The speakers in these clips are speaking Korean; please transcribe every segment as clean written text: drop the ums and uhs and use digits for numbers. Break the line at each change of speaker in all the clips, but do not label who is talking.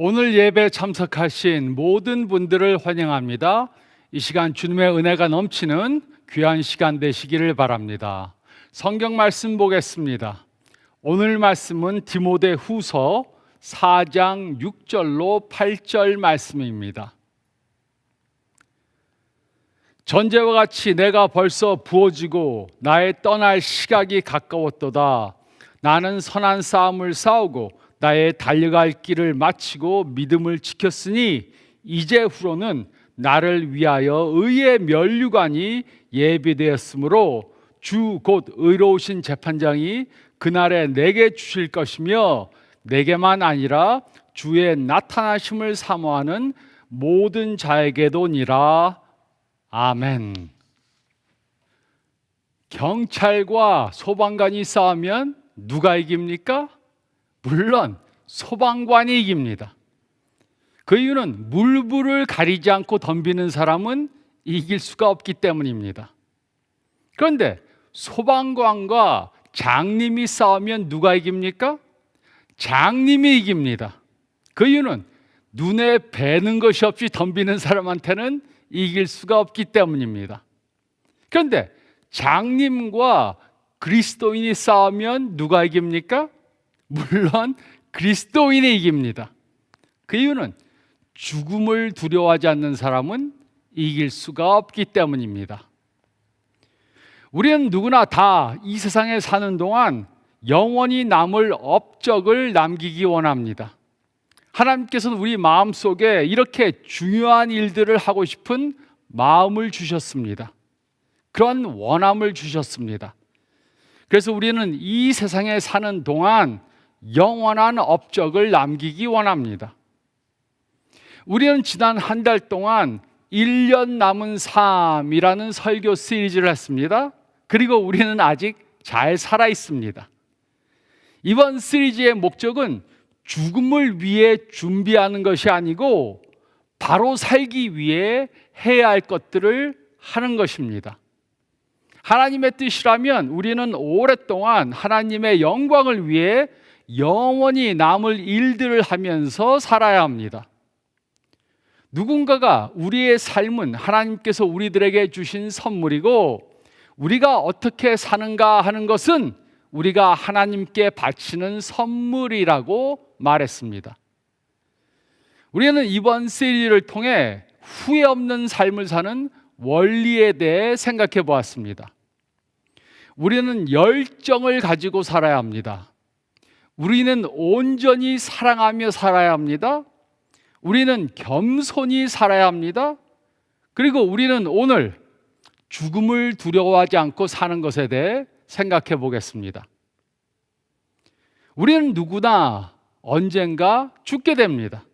오늘 예배에 참석하신 모든 분들을 환영합니다. 이 시간 주님의 은혜가 넘치는 귀한 시간 되시기를 바랍니다. 성경 말씀 보겠습니다. 오늘 말씀은 디모데 후서 4장 6절로 8절 말씀입니다. 전제와 같이 내가 벌써 부어지고 나의 떠날 시각이 가까웠도다. 나는 선한 싸움을 싸우고 나의 달려갈 길을 마치고 믿음을 지켰으니 이제후로는 나를 위하여 의의 면류관이 예비되었으므로 주 곧 의로우신 재판장이 그날에 내게 주실 것이며 내게만 아니라 주의 나타나심을 사모하는 모든 자에게도니라. 아멘. 경찰과 소방관이 싸우면 누가 이깁니까? 물론 소방관이 이깁니다. 그 이유는 물불을 가리지 않고 덤비는 사람은 이길 수가 없기 때문입니다. 그런데 소방관과 장님이 싸우면 누가 이깁니까? 장님이 이깁니다. 그 이유는 눈에 뵈는 것이 없이 덤비는 사람한테는 이길 수가 없기 때문입니다. 그런데 장님과 그리스도인이 싸우면 누가 이깁니까? 물론 그리스도인이 이깁니다. 그 이유는 죽음을 두려워하지 않는 사람은 이길 수가 없기 때문입니다. 우리는 누구나 다 이 세상에 사는 동안 영원히 남을 업적을 남기기 원합니다. 하나님께서는 우리 마음속에 이렇게 중요한 일들을 하고 싶은 마음을 주셨습니다. 그런 원함을 주셨습니다. 그래서 우리는 이 세상에 사는 동안 영원한 업적을 남기기 원합니다. 우리는 지난 한 달 동안 1년 남은 삶이라는 설교 시리즈를 했습니다. 그리고 우리는 아직 잘 살아 있습니다. 이번 시리즈의 목적은 죽음을 위해 준비하는 것이 아니고 바로 살기 위해 해야 할 것들을 하는 것입니다. 하나님의 뜻이라면 우리는 오랫동안 하나님의 영광을 위해 영원히 남을 일들을 하면서 살아야 합니다. 누군가가 우리의 삶은 하나님께서 우리들에게 주신 선물이고 우리가 어떻게 사는가 하는 것은 우리가 하나님께 바치는 선물이라고 말했습니다. 우리는 이번 시리즈를 통해 후회 없는 삶을 사는 원리에 대해 생각해 보았습니다. 우리는 열정을 가지고 살아야 합니다. 우리는 온전히 사랑하며 살아야 합니다. 우리는 겸손히 살아야 합니다. 그리고 우리는 오늘 죽음을 두려워하지 않고 사는 것에 대해 생각해 보겠습니다. 우리는 누구나 언젠가 죽게 됩니다.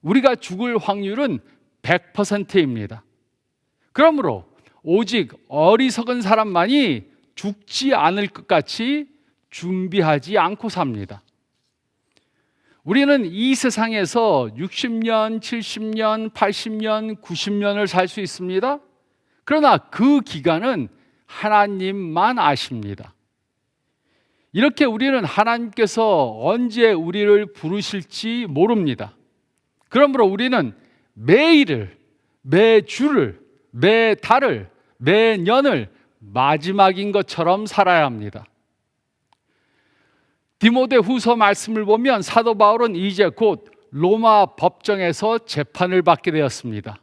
우리가 죽을 확률은 100%입니다. 그러므로 오직 어리석은 사람만이 죽지 않을 것 같이 준비하지 않고 삽니다. 우리는 이 세상에서 60년, 70년, 80년, 90년을 살 수 있습니다. 그러나 그 기간은 하나님만 아십니다. 이렇게 우리는 하나님께서 언제 우리를 부르실지 모릅니다. 그러므로 우리는 매일을, 매주를, 매달을, 매년을 마지막인 것처럼 살아야 합니다. 디모데 후서 말씀을 보면 사도 바울은 이제 곧 로마 법정에서 재판을 받게 되었습니다.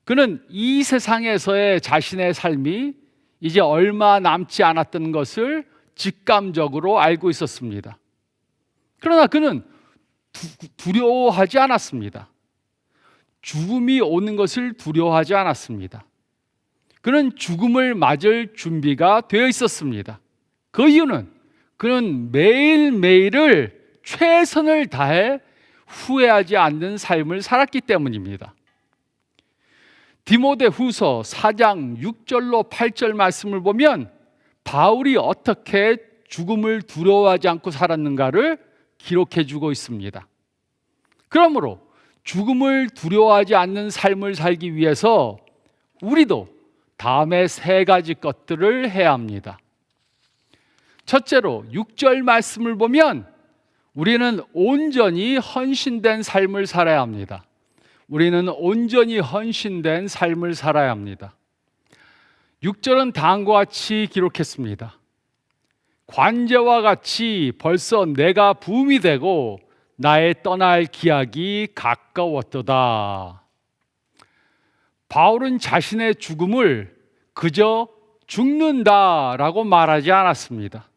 그는 이 세상에서의 자신의 삶이 이제 얼마 남지 않았던 것을 직감적으로 알고 있었습니다. 그러나 그는 두려워하지 않았습니다. 죽음이 오는 것을 두려워하지 않았습니다. 그는 죽음을 맞을 준비가 되어 있었습니다. 그 이유는 그는 매일매일을 최선을 다해 후회하지 않는 삶을 살았기 때문입니다. 디모데 후서 4장 6절로 8절 말씀을 보면 바울이 어떻게 죽음을 두려워하지 않고 살았는가를 기록해 주고 있습니다. 그러므로 죽음을 두려워하지 않는 삶을 살기 위해서 우리도 다음에 세 가지 것들을 해야 합니다. 첫째로 6절 말씀을 보면 우리는 온전히 헌신된 삶을 살아야 합니다. 우리는 온전히 헌신된 삶을 살아야 합니다. 6절은 다음과 같이 기록했습니다. 관제와 같이 벌써 내가 부음이 되고 나의 떠날 기약이 가까웠도다. 바울은 자신의 죽음을 그저 죽는다라고 말하지 않았습니다.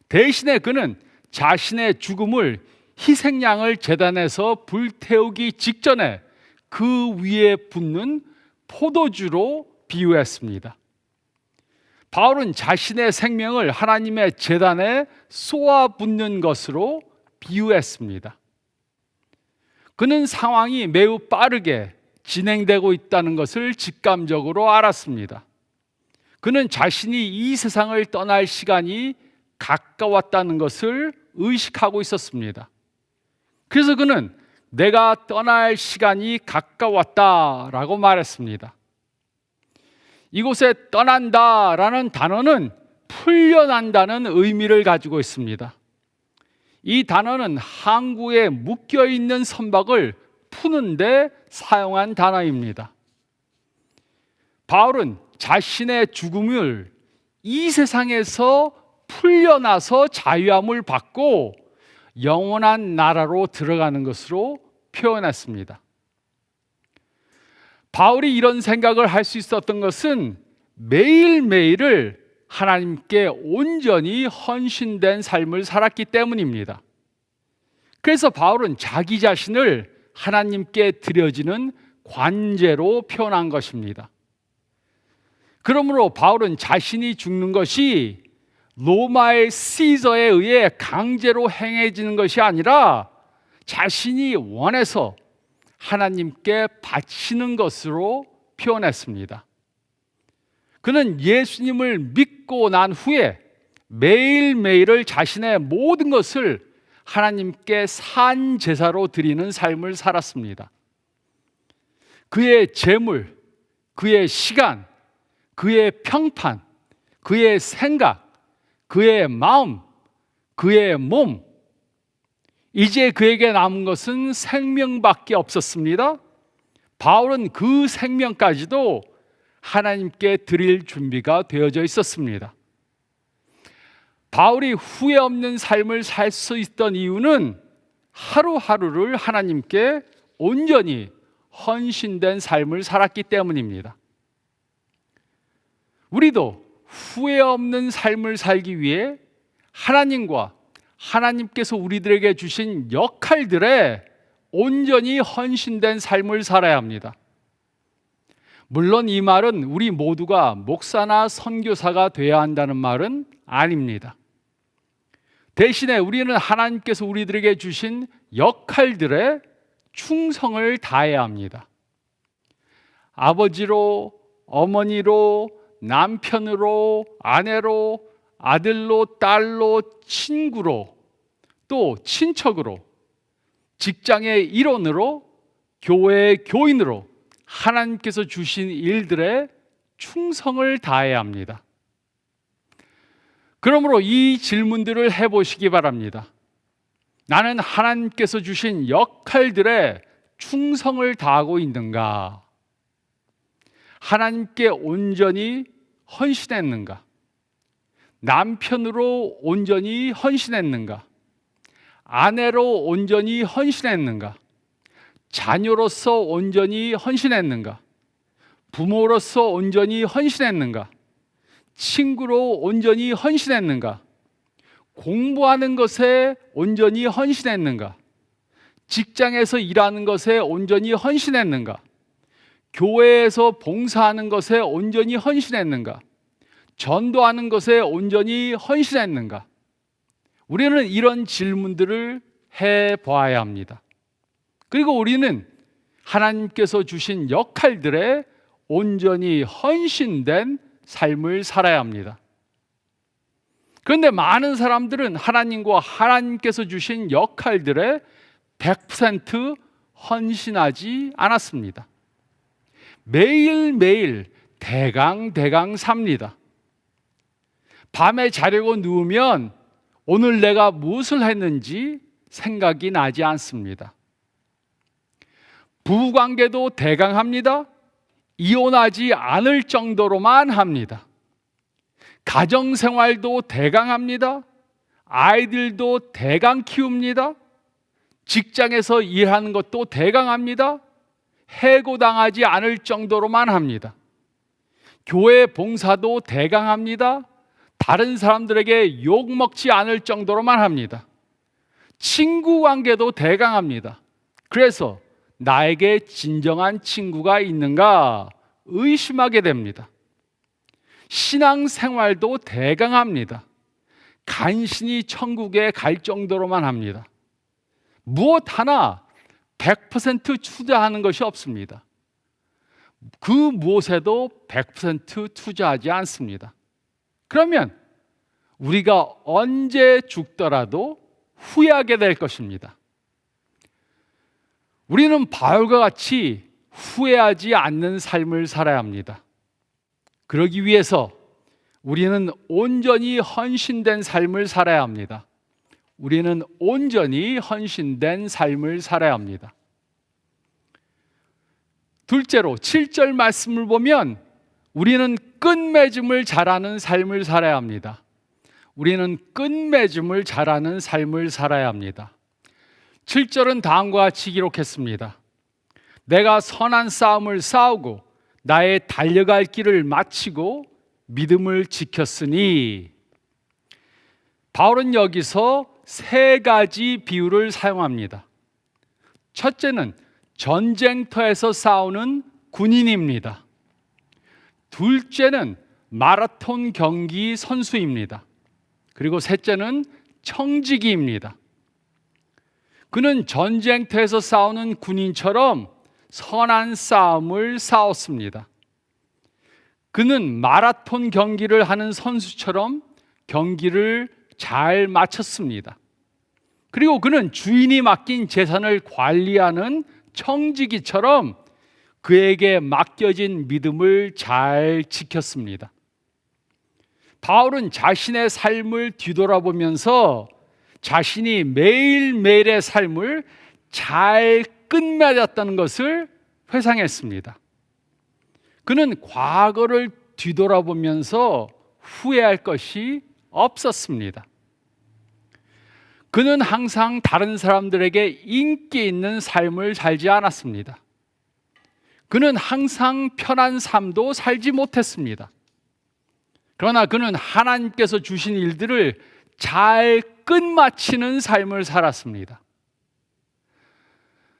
대신에 그는 자신의 죽음을 희생양을 제단에서 불태우기 직전에 그 위에 붓는 포도주로 비유했습니다. 바울은 자신의 생명을 하나님의 제단에 쏘아붓는 것으로 비유했습니다. 그는 상황이 매우 빠르게 진행되고 있다는 것을 직감적으로 알았습니다. 그는 자신이 이 세상을 떠날 시간이 가까웠다는 것을 의식하고 있었습니다. 그래서 그는 내가 떠날 시간이 가까웠다라고 말했습니다. 이곳에 떠난다라는 단어는 풀려난다는 의미를 가지고 있습니다. 이 단어는 항구에 묶여있는 선박을 푸는데 사용한 단어입니다. 바울은 자신의 죽음을 이 세상에서 풀려나서 자유함을 받고 영원한 나라로 들어가는 것으로 표현했습니다. 바울이 이런 생각을 할 수 있었던 것은 매일매일을 하나님께 온전히 헌신된 삶을 살았기 때문입니다. 그래서 바울은 자기 자신을 하나님께 드려지는 관제로 표현한 것입니다. 그러므로 바울은 자신이 죽는 것이 로마의 시저에 의해 강제로 행해지는 것이 아니라 자신이 원해서 하나님께 바치는 것으로 표현했습니다. 그는 예수님을 믿고 난 후에 매일매일을 자신의 모든 것을 하나님께 산 제사로 드리는 삶을 살았습니다. 그의 재물, 그의 시간, 그의 평판, 그의 생각, 그의 마음, 그의 몸, 이제 그에게 남은 것은 생명밖에 없었습니다. 바울은 그 생명까지도 하나님께 드릴 준비가 되어져 있었습니다. 바울이 후회 없는 삶을 살 수 있던 이유는 하루하루를 하나님께 온전히 헌신된 삶을 살았기 때문입니다. 우리도 후회 없는 삶을 살기 위해 하나님과 하나님께서 우리들에게 주신 역할들에 온전히 헌신된 삶을 살아야 합니다. 물론 이 말은 우리 모두가 목사나 선교사가 되어야 한다는 말은 아닙니다. 대신에 우리는 하나님께서 우리들에게 주신 역할들에 충성을 다해야 합니다. 아버지로, 어머니로, 남편으로, 아내로, 아들로, 딸로, 친구로, 또 친척으로, 직장의 일원으로, 교회의 교인으로 하나님께서 주신 일들에 충성을 다해야 합니다. 그러므로 이 질문들을 해보시기 바랍니다. 나는 하나님께서 주신 역할들에 충성을 다하고 있는가? 하나님께 온전히 헌신했는가? 남편으로 온전히 헌신했는가? 아내로 온전히 헌신했는가? 자녀로서 온전히 헌신했는가? 부모로서 온전히 헌신했는가? 친구로 온전히 헌신했는가? 공부하는 것에 온전히 헌신했는가? 직장에서 일하는 것에 온전히 헌신했는가? 교회에서 봉사하는 것에 온전히 헌신했는가? 전도하는 것에 온전히 헌신했는가? 우리는 이런 질문들을 해봐야 합니다. 그리고 우리는 하나님께서 주신 역할들에 온전히 헌신된 삶을 살아야 합니다. 그런데 많은 사람들은 하나님과 하나님께서 주신 역할들에 100% 헌신하지 않았습니다. 매일매일 대강 삽니다. 밤에 자려고 누우면 오늘 내가 무엇을 했는지 생각이 나지 않습니다. 부부관계도 대강합니다. 이혼하지 않을 정도로만 합니다. 가정생활도 대강합니다. 아이들도 대강 키웁니다. 직장에서 일하는 것도 대강합니다. 해고당하지 않을 정도로만 합니다. 교회 봉사도 대강합니다. 다른 사람들에게 욕먹지 않을 정도로만 합니다. 친구 관계도 대강합니다. 그래서 나에게 진정한 친구가 있는가 의심하게 됩니다. 신앙생활도 대강합니다. 간신히 천국에 갈 정도로만 합니다. 무엇 하나 100% 투자하는 것이 없습니다. 그 무엇에도 100% 투자하지 않습니다. 그러면 우리가 언제 죽더라도 후회하게 될 것입니다. 우리는 바울과 같이 후회하지 않는 삶을 살아야 합니다. 그러기 위해서 우리는 온전히 헌신된 삶을 살아야 합니다. 우리는 온전히 헌신된 삶을 살아야 합니다. 둘째로 7절 말씀을 보면 우리는 끝맺음을 잘하는 삶을 살아야 합니다. 우리는 끝맺음을 잘하는 삶을 살아야 합니다. 7절은 다음과 같이 기록했습니다. 내가 선한 싸움을 싸우고 나의 달려갈 길을 마치고 믿음을 지켰으니. 바울은 여기서 세 가지 비유를 사용합니다. 첫째는 전쟁터에서 싸우는 군인입니다. 둘째는 마라톤 경기 선수입니다. 그리고 셋째는 청지기입니다. 그는 전쟁터에서 싸우는 군인처럼 선한 싸움을 싸웠습니다. 그는 마라톤 경기를 하는 선수처럼 경기를 잘 마쳤습니다. 그리고 그는 주인이 맡긴 재산을 관리하는 청지기처럼 그에게 맡겨진 믿음을 잘 지켰습니다. 바울은 자신의 삶을 뒤돌아보면서 자신이 매일매일의 삶을 잘 끝맺었다는 것을 회상했습니다. 그는 과거를 뒤돌아보면서 후회할 것이 없었습니다. 그는 항상 다른 사람들에게 인기 있는 삶을 살지 않았습니다. 그는 항상 편한 삶도 살지 못했습니다. 그러나 그는 하나님께서 주신 일들을 잘 끝마치는 삶을 살았습니다.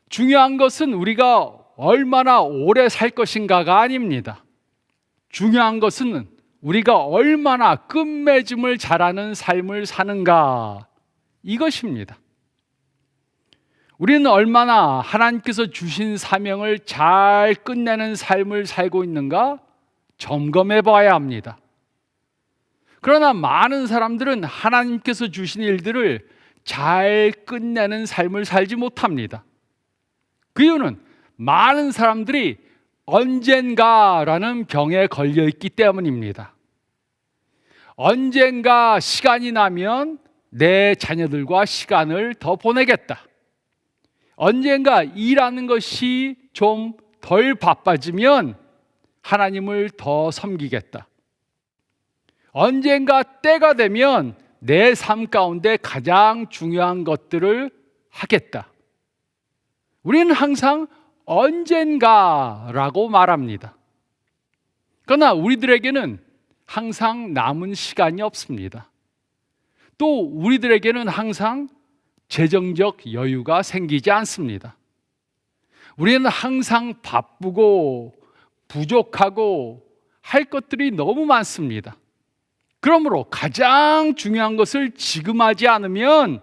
중요한 것은 우리가 얼마나 오래 살 것인가가 아닙니다. 중요한 것은 우리가 얼마나 끝맺음을 잘하는 삶을 사는가, 이것입니다. 우리는 얼마나 하나님께서 주신 사명을 잘 끝내는 삶을 살고 있는가 점검해 봐야 합니다. 그러나 많은 사람들은 하나님께서 주신 일들을 잘 끝내는 삶을 살지 못합니다. 그 이유는 많은 사람들이 언젠가라는 병에 걸려 있기 때문입니다. 언젠가 시간이 나면 내 자녀들과 시간을 더 보내겠다. 언젠가 일하는 것이 좀 덜 바빠지면 하나님을 더 섬기겠다. 언젠가 때가 되면 내 삶 가운데 가장 중요한 것들을 하겠다. 우리는 항상 언젠가라고 말합니다. 그러나 우리들에게는 항상 남은 시간이 없습니다. 또 우리들에게는 항상 재정적 여유가 생기지 않습니다. 우리는 항상 바쁘고 부족하고 할 것들이 너무 많습니다. 그러므로 가장 중요한 것을 지금 하지 않으면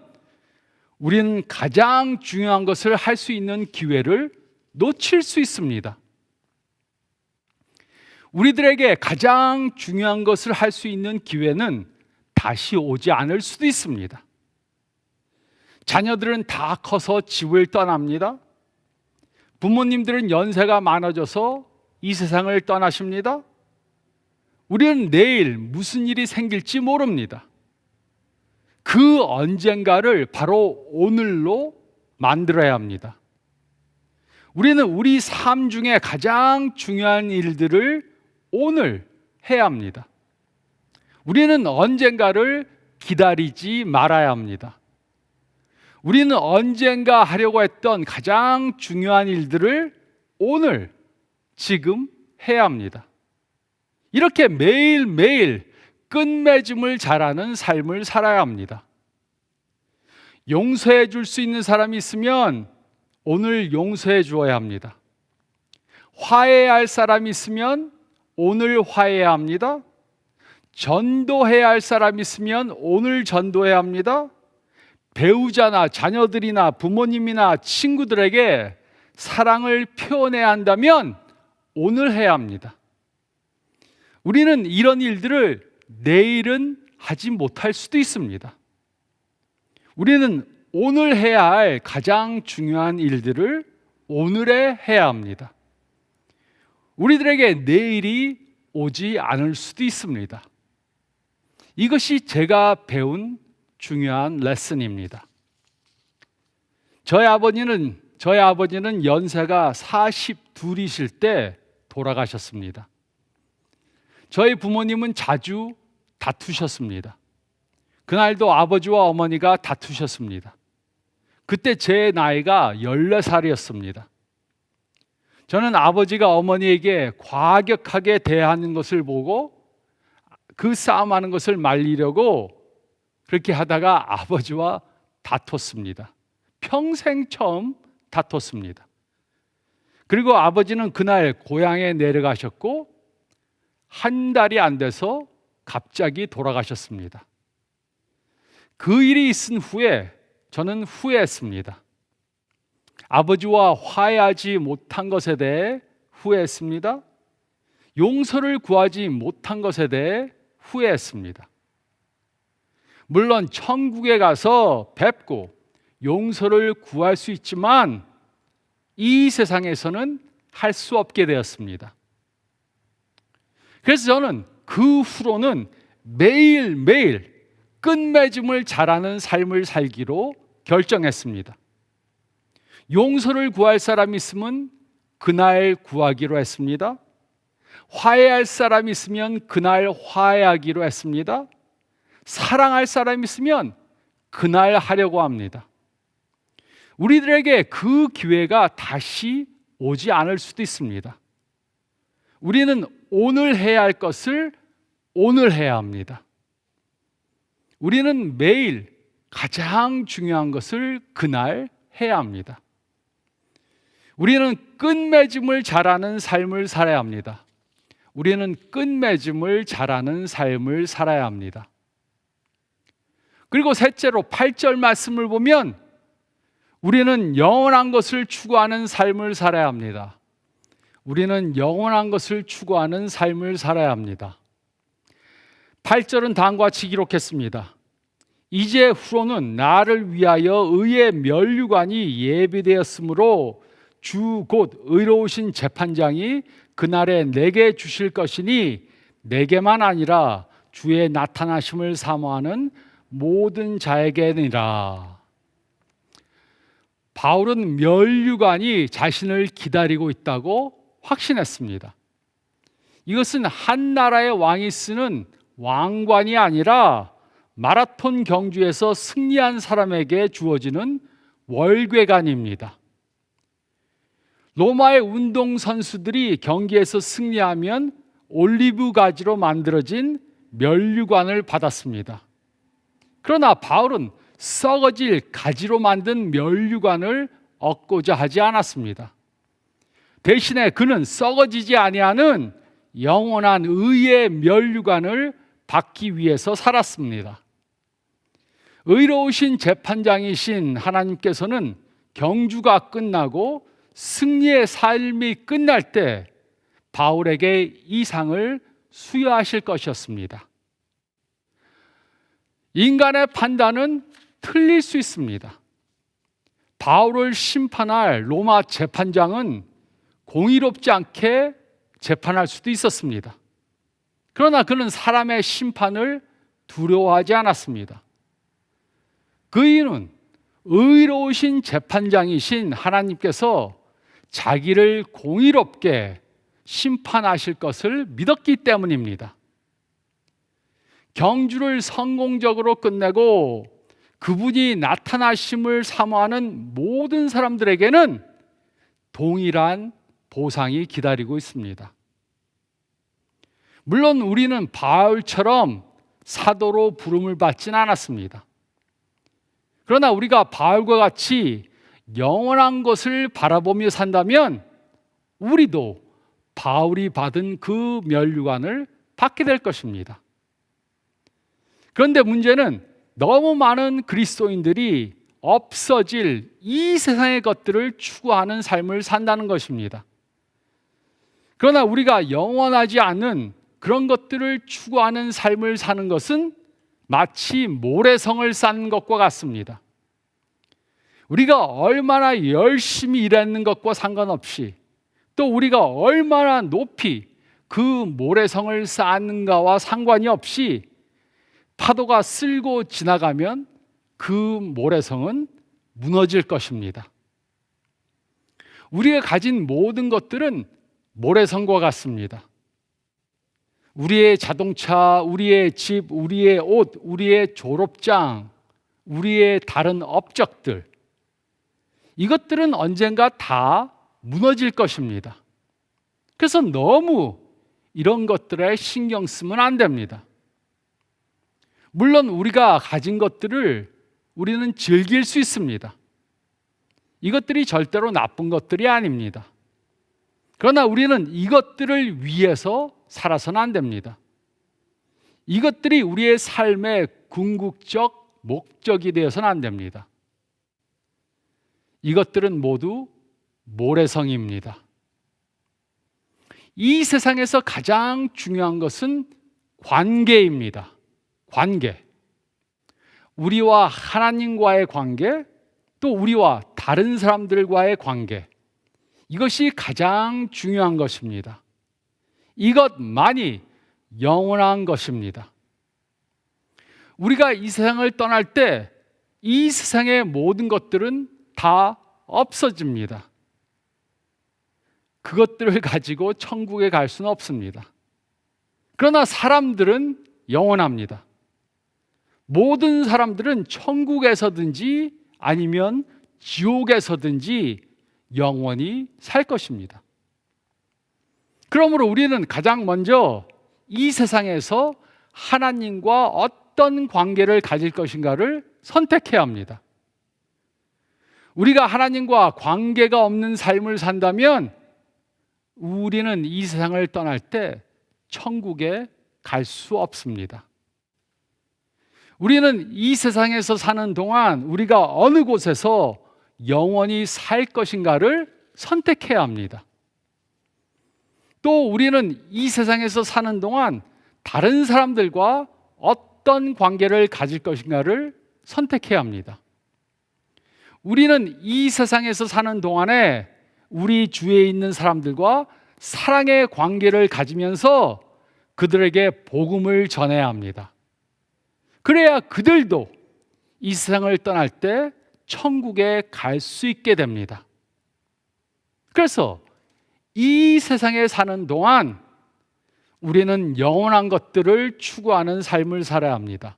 우리는 가장 중요한 것을 할 수 있는 기회를 놓칠 수 있습니다. 우리들에게 가장 중요한 것을 할 수 있는 기회는 다시 오지 않을 수도 있습니다. 자녀들은 다 커서 집을 떠납니다. 부모님들은 연세가 많아져서 이 세상을 떠나십니다. 우리는 내일 무슨 일이 생길지 모릅니다. 그 언젠가를 바로 오늘로 만들어야 합니다. 우리는 우리 삶 중에 가장 중요한 일들을 오늘 해야 합니다. 우리는 언젠가를 기다리지 말아야 합니다. 우리는 언젠가 하려고 했던 가장 중요한 일들을 오늘, 지금 해야 합니다. 이렇게 매일매일 끝맺음을 잘하는 삶을 살아야 합니다. 용서해 줄 수 있는 사람이 있으면 오늘 용서해 주어야 합니다. 화해해야 할 사람이 있으면 오늘 화해해야 합니다. 전도해야 할 사람이 있으면 오늘 전도해야 합니다. 배우자나 자녀들이나 부모님이나 친구들에게 사랑을 표현해야 한다면 오늘 해야 합니다. 우리는 이런 일들을 내일은 하지 못할 수도 있습니다. 우리는 오늘 해야 할 가장 중요한 일들을 오늘에 해야 합니다. 우리들에게 내일이 오지 않을 수도 있습니다. 이것이 제가 배운 중요한 레슨입니다. 저희 아버지는 연세가 42이실 때 돌아가셨습니다. 저희 부모님은 자주 다투셨습니다. 그날도 아버지와 어머니가 다투셨습니다. 그때 제 나이가 14살이었습니다. 저는 아버지가 어머니에게 과격하게 대하는 것을 보고 그 싸움하는 것을 말리려고 그렇게 하다가 아버지와 다퉜습니다. 평생 처음 다퉜습니다. 그리고 아버지는 그날 고향에 내려가셨고 한 달이 안 돼서 갑자기 돌아가셨습니다. 그 일이 있은 후에 저는 후회했습니다. 아버지와 화해하지 못한 것에 대해 후회했습니다. 용서를 구하지 못한 것에 대해 후회했습니다. 물론 천국에 가서 뵙고 용서를 구할 수 있지만 이 세상에서는 할 수 없게 되었습니다. 그래서 저는 그 후로는 매일매일 끝맺음을 잘하는 삶을 살기로 결정했습니다. 용서를 구할 사람이 있으면 그날 구하기로 했습니다. 화해할 사람이 있으면 그날 화해하기로 했습니다. 사랑할 사람이 있으면 그날 하려고 합니다. 우리들에게 그 기회가 다시 오지 않을 수도 있습니다. 우리는 오늘 해야 할 것을 오늘 해야 합니다. 우리는 매일 가장 중요한 것을 그날 해야 합니다. 우리는 끝맺음을 잘하는 삶을 살아야 합니다. 우리는 끝맺음을 잘하는 삶을 살아야 합니다. 그리고 셋째로 8절 말씀을 보면 우리는 영원한 것을 추구하는 삶을 살아야 합니다. 우리는 영원한 것을 추구하는 삶을 살아야 합니다. 8절은 다음과 같이 기록했습니다. 이제 후로는 나를 위하여 의의 면류관이 예비되었으므로 주 곧 의로우신 재판장이 그날에 내게 주실 것이니 내게만 아니라 주의 나타나심을 사모하는 모든 자에게니라. 바울은 면류관이 자신을 기다리고 있다고 확신했습니다. 이것은 한 나라의 왕이 쓰는 왕관이 아니라 마라톤 경주에서 승리한 사람에게 주어지는 월궤관입니다. 로마의 운동선수들이 경기에서 승리하면 올리브 가지로 만들어진 면류관을 받았습니다. 그러나 바울은 썩어질 가지로 만든 면류관을 얻고자 하지 않았습니다. 대신에 그는 썩어지지 아니하는 영원한 의의 면류관을 받기 위해서 살았습니다. 의로우신 재판장이신 하나님께서는 경주가 끝나고 승리의 삶이 끝날 때 바울에게 이 상을 수여하실 것이었습니다. 인간의 판단은 틀릴 수 있습니다. 바울을 심판할 로마 재판장은 공의롭지 않게 재판할 수도 있었습니다. 그러나 그는 사람의 심판을 두려워하지 않았습니다. 그 이유는 의로우신 재판장이신 하나님께서 자기를 공의롭게 심판하실 것을 믿었기 때문입니다. 경주를 성공적으로 끝내고 그분이 나타나심을 사모하는 모든 사람들에게는 동일한 보상이 기다리고 있습니다. 물론 우리는 바울처럼 사도로 부름을 받진 않았습니다. 그러나 우리가 바울과 같이 영원한 것을 바라보며 산다면 우리도 바울이 받은 그 면류관을 받게 될 것입니다. 그런데 문제는 너무 많은 그리스도인들이 없어질 이 세상의 것들을 추구하는 삶을 산다는 것입니다. 그러나 우리가 영원하지 않은 그런 것들을 추구하는 삶을 사는 것은 마치 모래성을 쌓는 것과 같습니다. 우리가 얼마나 열심히 일하는 것과 상관없이 또 우리가 얼마나 높이 그 모래성을 쌓는가와 상관이 없이 파도가 쓸고 지나가면 그 모래성은 무너질 것입니다. 우리가 가진 모든 것들은 모래성과 같습니다. 우리의 자동차, 우리의 집, 우리의 옷, 우리의 졸업장, 우리의 다른 업적들, 이것들은 언젠가 다 무너질 것입니다. 그래서 너무 이런 것들에 신경 쓰면 안 됩니다. 물론 우리가 가진 것들을 우리는 즐길 수 있습니다. 이것들이 절대로 나쁜 것들이 아닙니다. 그러나 우리는 이것들을 위해서 살아서는 안 됩니다. 이것들이 우리의 삶의 궁극적 목적이 되어서는 안 됩니다. 이것들은 모두 모래성입니다. 이 세상에서 가장 중요한 것은 관계입니다. 관계. 우리와 하나님과의 관계, 또 우리와 다른 사람들과의 관계. 이것이 가장 중요한 것입니다. 이것만이 영원한 것입니다. 우리가 이 세상을 떠날 때 이 세상의 모든 것들은 다 없어집니다. 그것들을 가지고 천국에 갈 수는 없습니다. 그러나 사람들은 영원합니다. 모든 사람들은 천국에서든지 아니면 지옥에서든지 영원히 살 것입니다. 그러므로 우리는 가장 먼저 이 세상에서 하나님과 어떤 관계를 가질 것인가를 선택해야 합니다. 우리가 하나님과 관계가 없는 삶을 산다면 우리는 이 세상을 떠날 때 천국에 갈 수 없습니다. 우리는 이 세상에서 사는 동안 우리가 어느 곳에서 영원히 살 것인가를 선택해야 합니다. 또 우리는 이 세상에서 사는 동안 다른 사람들과 어떤 관계를 가질 것인가를 선택해야 합니다. 우리는 이 세상에서 사는 동안에 우리 주위에 있는 사람들과 사랑의 관계를 가지면서 그들에게 복음을 전해야 합니다. 그래야 그들도 이 세상을 떠날 때 천국에 갈 수 있게 됩니다. 그래서 이 세상에 사는 동안 우리는 영원한 것들을 추구하는 삶을 살아야 합니다.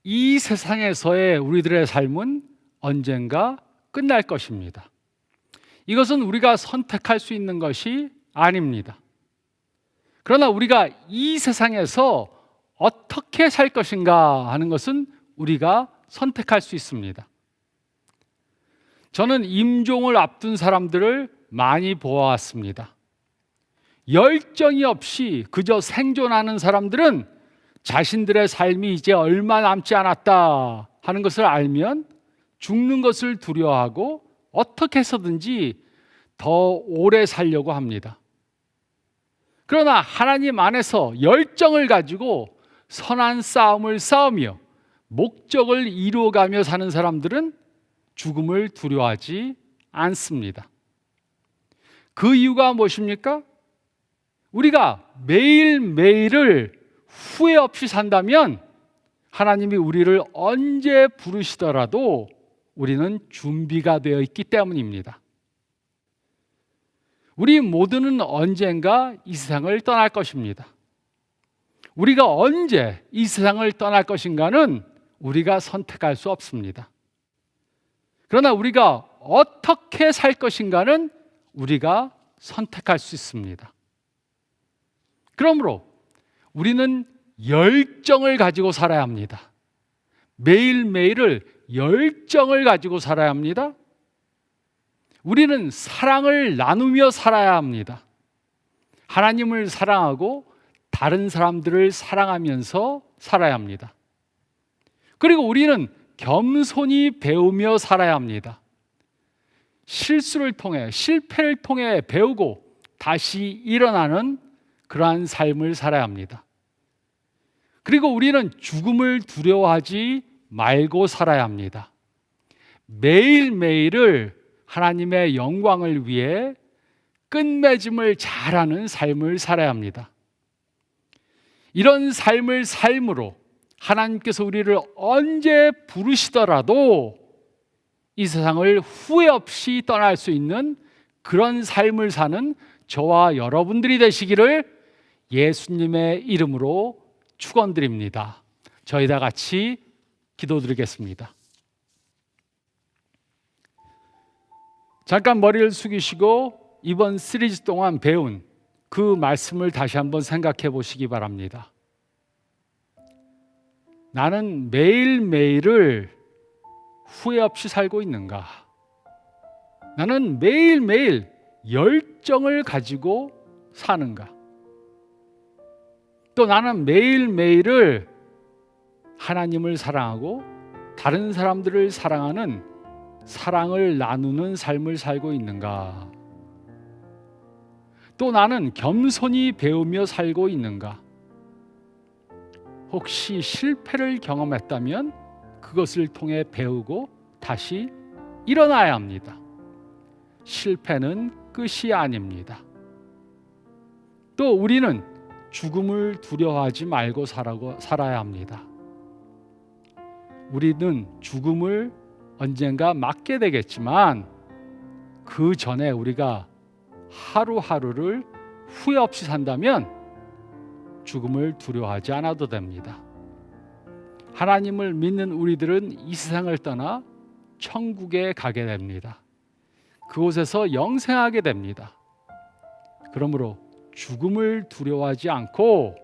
이 세상에서의 우리들의 삶은 언젠가 끝날 것입니다. 이것은 우리가 선택할 수 있는 것이 아닙니다. 그러나 우리가 이 세상에서 어떻게 살 것인가 하는 것은 우리가 선택할 수 있습니다. 저는 임종을 앞둔 사람들을 많이 보아왔습니다. 열정이 없이 그저 생존하는 사람들은 자신들의 삶이 이제 얼마 남지 않았다 하는 것을 알면 죽는 것을 두려워하고 어떻게 해서든지 더 오래 살려고 합니다. 그러나 하나님 안에서 열정을 가지고 선한 싸움을 싸우며 목적을 이루어가며 사는 사람들은 죽음을 두려워하지 않습니다. 그 이유가 무엇입니까? 우리가 매일매일을 후회 없이 산다면 하나님이 우리를 언제 부르시더라도 우리는 준비가 되어 있기 때문입니다. 우리 모두는 언젠가 이 세상을 떠날 것입니다. 우리가 언제 이 세상을 떠날 것인가는 우리가 선택할 수 없습니다. 그러나 우리가 어떻게 살 것인가는 우리가 선택할 수 있습니다. 그러므로 우리는 열정을 가지고 살아야 합니다. 매일매일을 열정을 가지고 살아야 합니다. 우리는 사랑을 나누며 살아야 합니다. 하나님을 사랑하고 다른 사람들을 사랑하면서 살아야 합니다. 그리고 우리는 겸손히 배우며 살아야 합니다. 실수를 통해, 실패를 통해 배우고 다시 일어나는 그러한 삶을 살아야 합니다. 그리고 우리는 죽음을 두려워하지 말고 살아야 합니다. 매일매일을 하나님의 영광을 위해 끝맺음을 잘하는 삶을 살아야 합니다. 이런 삶을 삶으로 하나님께서 우리를 언제 부르시더라도 이 세상을 후회 없이 떠날 수 있는 그런 삶을 사는 저와 여러분들이 되시기를 예수님의 이름으로 축원드립니다. 저희 다 같이 기도드리겠습니다. 잠깐 머리를 숙이시고 이번 시리즈 동안 배운 그 말씀을 다시 한번 생각해 보시기 바랍니다. 나는 매일매일을 후회 없이 살고 있는가? 나는 매일매일 열정을 가지고 사는가? 또 나는 매일매일을 하나님을 사랑하고 다른 사람들을 사랑하는 사랑을 나누는 삶을 살고 있는가? 또 나는 겸손히 배우며 살고 있는가? 혹시 실패를 경험했다면 그것을 통해 배우고 다시 일어나야 합니다. 실패는 끝이 아닙니다. 또 우리는 죽음을 두려워하지 말고 살아야 합니다. 우리는 죽음을 언젠가 맞게 되겠지만 그 전에 우리가 하루하루를 후회 없이 산다면 죽음을 두려워하지 않아도 됩니다. 하나님을 믿는 우리들은 이 세상을 떠나 천국에 가게 됩니다. 그곳에서 영생하게 됩니다. 그러므로 죽음을 두려워하지 않고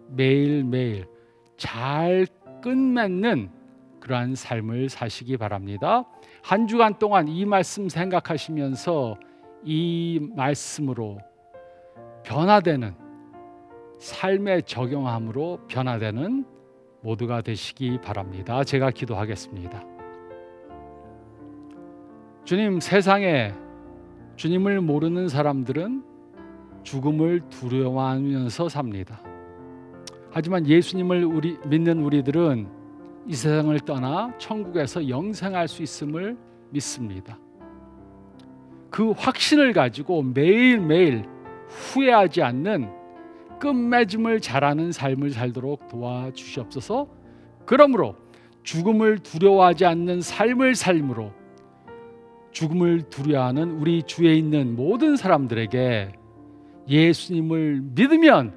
매일매일 잘 끝맺는 그러한 삶을 사시기 바랍니다. 한 주간 동안 이 말씀 생각하시면서 이 말씀으로 변화되는 삶에 적용함으로 변화되는 모두가 되시기 바랍니다. 제가 기도하겠습니다. 주님, 세상에 주님을 모르는 사람들은 죽음을 두려워하면서 삽니다. 하지만 예수님을 믿는 우리들은 이 세상을 떠나 천국에서 영생할 수 있음을 믿습니다. 그 확신을 가지고 매일매일 후회하지 않는 끝맺음을 잘하는 삶을 살도록 도와주시옵소서. 그러므로 죽음을 두려워하지 않는 삶을 삶으로 죽음을 두려워하는 우리 주위에 있는 모든 사람들에게 예수님을 믿으면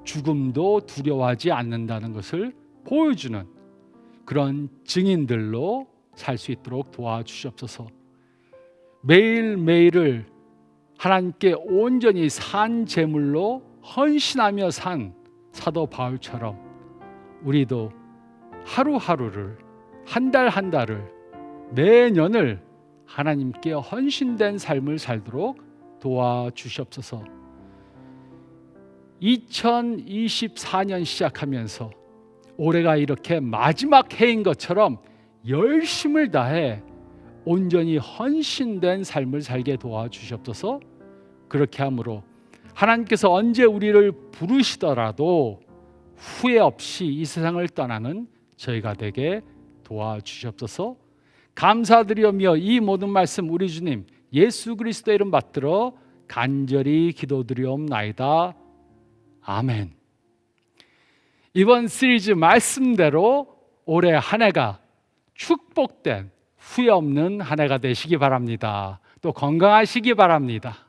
죽음도 두려워하지 않는다는 것을 보여주는 그런 증인들로 살 수 있도록 도와주시옵소서. 매일매일을 하나님께 온전히 산 제물로 헌신하며 산 사도 바울처럼 우리도 하루하루를, 한 달 한 달을, 매년을 하나님께 헌신된 삶을 살도록 도와주시옵소서. 2024년 시작하면서 올해가 이렇게 마지막 해인 것처럼 열심을 다해 온전히 헌신된 삶을 살게 도와주시옵소서. 그렇게 함으로 하나님께서 언제 우리를 부르시더라도 후회 없이 이 세상을 떠나는 저희가 되게 도와주시옵소서. 감사드리며 이 모든 말씀 우리 주님 예수 그리스도의 이름 받들어 간절히 기도드리옵나이다. 아멘. 이번 시리즈 말씀대로 올해 한 해가 축복된 후회 없는 한 해가 되시기 바랍니다. 또 건강하시기 바랍니다.